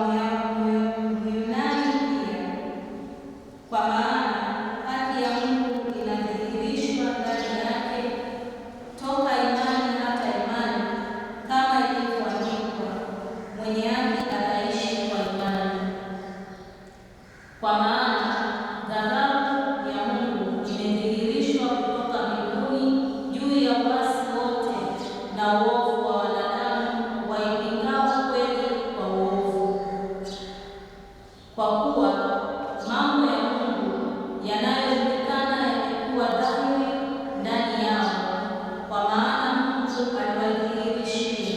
Myunani pia, kwa maana haki ya Mungu inadhihirishwa ndani yake toka imani hata imani, kama ilivyoandikwa, mwenye haki ataishi kwa imani. Kwa maana ghadhabu ya Mungu imedhihirishwa kutoka mbinguni juu ya uasi wote na uovu wa wanadamu waipingao kweli kwa uovu, kwa kuwa mambo ya Mungu yanayojulikana yamekuwa dhahiri ndani yao, kwa maana Mungu aliwadhihirishia.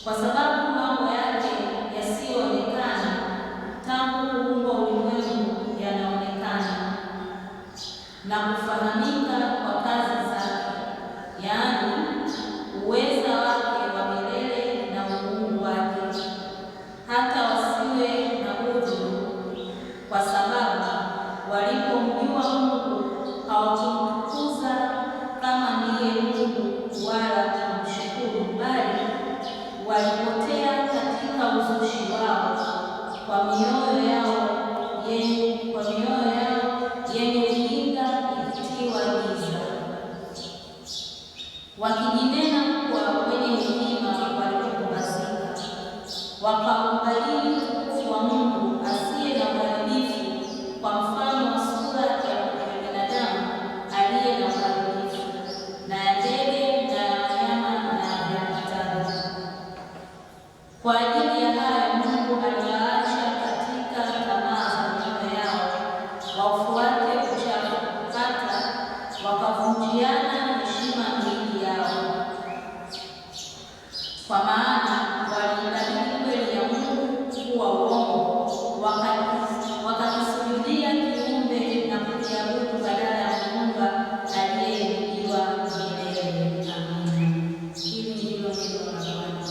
Kwa sababu mambo yake yasiyoonekana tangu kuumbwa ulimwengu yanaonekana na kufahamika kwa kazi zake, yaani uweza wake wa milele na uungu wake, hata wasiwe na udhuru, kwa sababu walipomjua Mungu hawakumtukuza kama ndiye Mungu wala kumshukuru, bali walipotea katika uzushi wao, kwa mioyo yao yenye ujinga ikitiwa giza, wakijinena kuwa wenye hekima walipopumzika, wakaubalili utukufu wa Mungu asiye na uharibifu, kwa mfano wa sura ya binadamu aliye na uharibifu, na ya ndege na ya wanyama na ya hatari. Kwa ajili ya haya Mungu aliwaacha katika tamaa za mioyo yao, waufuate uchafu, hata wakavunjiana heshima miili yao. Kwa maana waliibadili kweli ya Mungu kuwa uongo, wakakisujudia kiumbe na kukiabudu badala ya Muumba aliyeinuliwa milele. Amina. Hili ndilo neno la Bwana.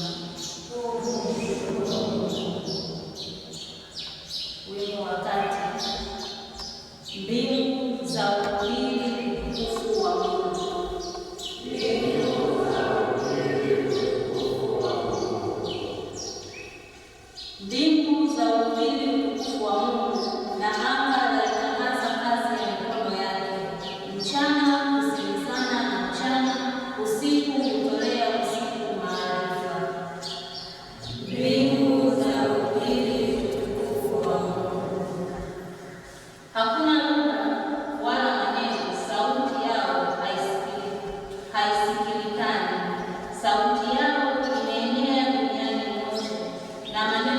Wimbo wa kati. Mbingu za uhubiri utukufu wa Mungu. Mbingu za uhubiri utukufu wa Mungu, na anga laitangaza kazi ya mikono yake. Mchana husemezana na mchana, usiku hutolea usiku maarifa. Mbingu za uhubiri utukufu wa Mungu. Hakuna lugha wala maneno, sauti yao haisikilikani. Sauti yao imeenea duniani kote, na maneno